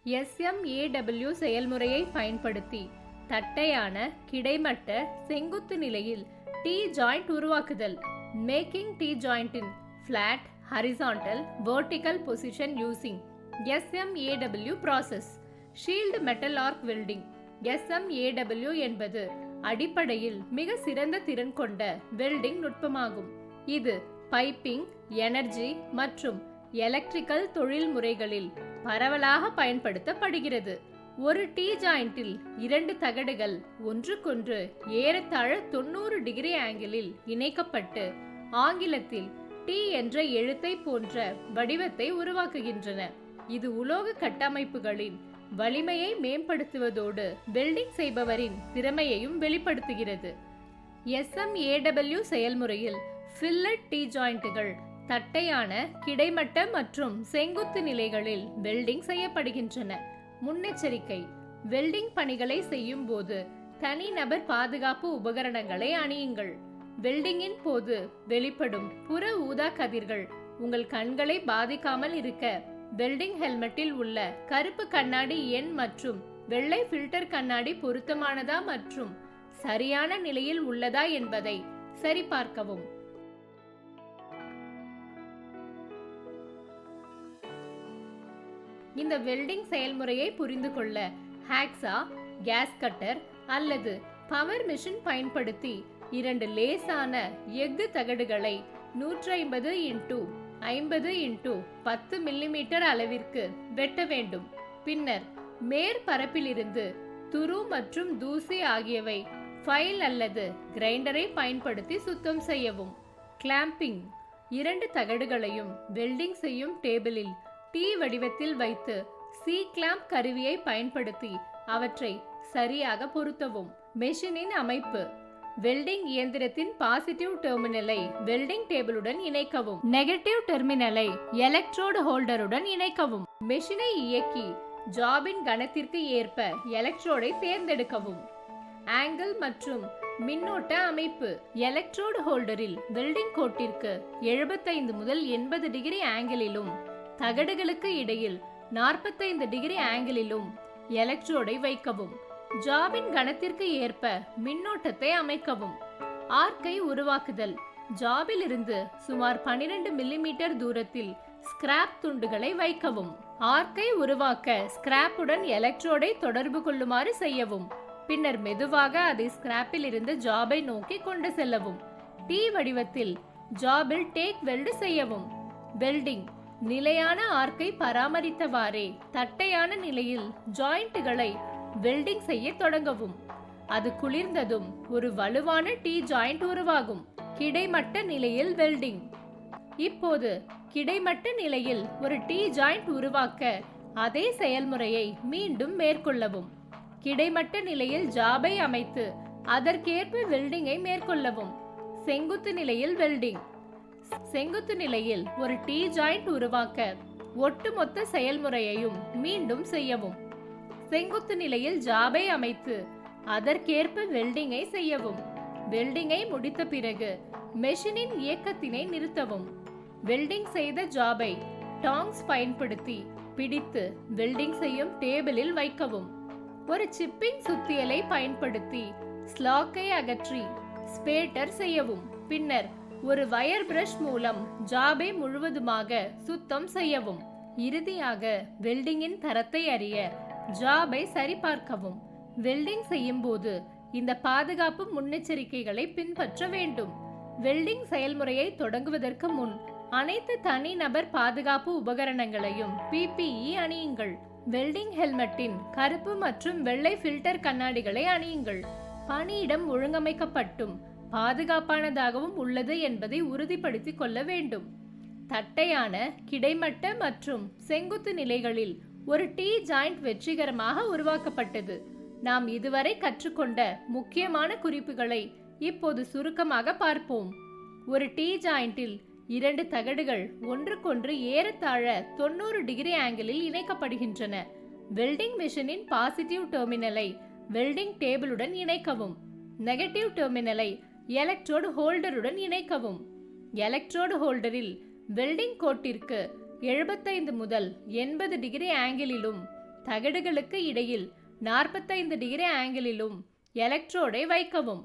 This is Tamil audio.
SMAW செயல்முறையை பயன்படுத்தி தட்டையான கிடைமட்ட செங்குத்து நிலையில் T ஜாயிண்ட் உருவாக்குதல். Making T joint in flat, horizontal, vertical position using SMAW process. Shielded metal arc welding. SMAW என்பது அடிப்படையில் மிக சிறந்த திறன் கொண்ட வெல்டிங் நுட்பமாகும். இது பைப்பிங், எனர்ஜி மற்றும் எலக்ட்ரிக்கல் தொழில்முறைகளில் பரவலாக பயன்படுத்தப்படுகிறது. ஒரு T ஜாயிண்டில் இரண்டு தகடுகள் ஒன்றுக்கொன்று ஏறத்தாழ 90 டிகிரி ஆங்கிளில் இணைக்கப்பட்டு ஆங்கிலத்தில் T என்ற எழுத்தை போன்ற வடிவத்தை உருவாக்குகின்றன. இது உலோக கட்டமைப்புகளின் வலிமையை மேம்படுத்துவதோடு வெல்டிங் செய்பவரின் திறமையையும் வெளிப்படுத்துகிறது. SMAW செயல்முறையில் ஃபில்லட் T ஜாயிண்டுகள் தட்டையான கிடைமட்ட மற்றும் செங்குத்து நிலைகளில் வெல்டிங் செய்யப்படுகின்றன. முன்னெச்சரிக்கை: வெல்டிங் பணிகளை செய்யும் போது தனிநபர் பாதுகாப்பு உபகரணங்களை அணியுங்கள். வெல்டிங்கின் போது வெளிப்படும் புற ஊதா கதிர்கள் உங்கள் கண்களை பாதிக்காமல் இருக்க வெல்டிங் ஹெல்மெட்டில் உள்ள கருப்பு கண்ணாடி எண் மற்றும் வெள்ளை ஃபில்டர் கண்ணாடி பொருத்தமானதா மற்றும் சரியான நிலையில் உள்ளதா என்பதை சரிபார்க்கவும். இந்த வெல்டிங் செயல்முறையை புரிந்து கொள்ள ஹாக்ஸா, கேஸ் கட்டர் அல்லது பவர் மிஷின் பயன்படுத்தி இரண்டு லேசான எஃகு தகடுகளை 150 x 50 x 10 மில்லிமீட்டர் அளவிற்கு வெட்ட வேண்டும். பின்னர் மேற்பரப்பிலிருந்து துரு மற்றும் தூசி ஆகியவை ஃபைல் அல்லது கிரைண்டரை பயன்படுத்தி சுத்தம் செய்யவும். கிளாம்பிங்: இரண்டு தகடுகளையும் வெல்டிங் செய்யும் டேபிளில் T வடிவத்தில் வைத்து C கிளாம்ப் கருவியை பயன்படுத்தி அவற்றை சரியாக பொருத்தவும். மெஷினின் அமைப்பு: வெல்டிங் இயந்திரத்தின் பாசிட்டிவ் டெர்மினலை வெல்டிங் டேபிளுடன் இணைக்கவும். நெகட்டிவ் டெர்மினலை எலக்ட்ரோடு ஹோல்டருடன் இணைக்கவும். மெஷினை இயக்கி ஜாபின் கனத்திற்கு ஏற்ப எலக்ட்ரோடை தேர்ந்தெடுக்கவும். ஆங்கிள் மற்றும் மின்னோட்ட அமைப்பு: எலக்ட்ரோடு ஹோல்டரில் வெல்டிங் கோட்டிற்கு 75 முதல் 80 டிகிரி ஆங்கிளிலும் தகடுகளுக்கு இடையில் 45 டிகிரி ஆங்கிளிலும் எலக்ட்ரோடை வைக்கவும். ஜாபின் கனத்திற்கு ஏற்ப மின்னோட்டத்தை அமைக்கவும். ஆர்க்கை உருவாக்குதல்: ஜாபில் இருந்து சுமார் 12 மில்லிமீட்டர் தூரத்தில் ஸ்கிராப் துண்டுகளை வைக்கவும். ஆர்க்கை உருவாக்க ஸ்கிராப்புடன் எலக்ட்ரோடை தொடர்பு கொள்ளுமாறு செய்யவும். பின்னர் மெதுவாக அதை ஸ்கிராப்பில் இருந்து ஜாபை நோக்கி கொண்டு செல்லவும். T வடிவத்தில் ஜாபில் டேக் வெல்டு செய்யவும். வெல்டிங்: நிலையான ஆர்க்கை பராமரித்தவாறே தட்டையான நிலையில் ஜாயிண்ட்டுகளை வெல்டிங் செய்ய தொடங்கவும். அது குளிர்ந்ததும் ஒரு வலுவான T ஜாயிண்ட் உருவாகும். கிடைமட்ட நிலையில் வெல்டிங்: இப்போது கிடைமட்ட நிலையில் ஒரு T ஜாயிண்ட் உருவாக்க அதே செயல்முறையை மீண்டும் மேற்கொள்ளவும். கிடைமட்ட நிலையில் ஜாபை அமைத்து அதற்கேற்ப வெல்டிங்கை மேற்கொள்ளவும். செங்குத்து நிலையில் வெல்டிங்: செங்குத்து நிலையில் ஒரு T ஜாயிண்ட் உருவாக்க ஒட்டுமொத்த செயல்முறையையும் மீண்டும் செய்யவும். செங்குத்து நிலையில் ஜாபை அமைத்து அதற்கேற்ப வெல்டிங்கை செய்யவும். வெல்டிங்கை முடித்த பிறகு மெஷினின் இயக்கத்தினை நிறுத்தவும். வெல்டிங் செய்த ஜாபை டாங்ஸ் பயன்படுத்தி பிடித்து வெல்டிங் செய்யும் டேபிளில் வைக்கவும். ஒரு சிப்பிங் சுத்தியலை பயன்படுத்தி ஸ்லாக்கை அகற்றி ஸ்பேட்டர் செய்யவும். பின்னர் ஒரு வயர் பிரஷ் மூலம் ஜாபை முழுவதுமாக சுத்தம் செய்யவும். இறுதியாக வெல்டிங்கின் தரத்தை அறிய ஜாபை சரிபார்க்கவும். வெல்டிங் செய்யும் போது இந்த பாதுகாப்பு முன்னெச்சரிக்கைகளை பின்பற்ற வேண்டும். வெல்டிங் செயல்முறையை தொடங்குவதற்கு முன் அனைத்து தனிநபர் பாதுகாப்பு உபகரணங்களையும் PPE அணியுங்கள். வெல்டிங் ஹெல்மெட்டின் கருப்பு மற்றும் வெள்ளை ஃபில்டர் கண்ணாடிகளை அணியுங்கள். பணியிடம் ஒழுங்கமைக்கப்பட்டும் பாதுகாப்பானதாகவும் உள்ளது என்பதை உறுதிப்படுத்திக் கொள்ள வேண்டும். தட்டையான கிடைமட்ட மற்றும் செங்குத்து நிலைகளில் ஒரு T ஜாயிண்ட் வெற்றிகரமாக உருவாக்கப்பட்டது. நாம் இதுவரை கற்றுக்கொண்ட முக்கியமான குறிப்புகளை இப்போது சுருக்கமாக பார்ப்போம். ஒரு T ஜாயிண்டில் இரண்டு தகடுகள் ஒன்றுக்கொன்று ஏறத்தாழ 90 டிகிரி ஆங்கிளில் இணைக்கப்படுகின்றன. வெல்டிங் மெஷினின் பாசிட்டிவ் டெர்மினலை வெல்டிங் டேபிளுடன் இணைக்கவும். நெகட்டிவ் டெர்மினலை எலக்ட்ரோடு ஹோல்டருடன் இணைக்கவும். எலக்ட்ரோடு ஹோல்டரில் வெல்டிங் கோட்டிற்கு 75 முதல் 80 டிகிரி ஆங்கிளிலும் தகடுகளுக்கு இடையில் 45 டிகிரி ஆங்கிளிலும் எலக்ட்ரோடை வைக்கவும்.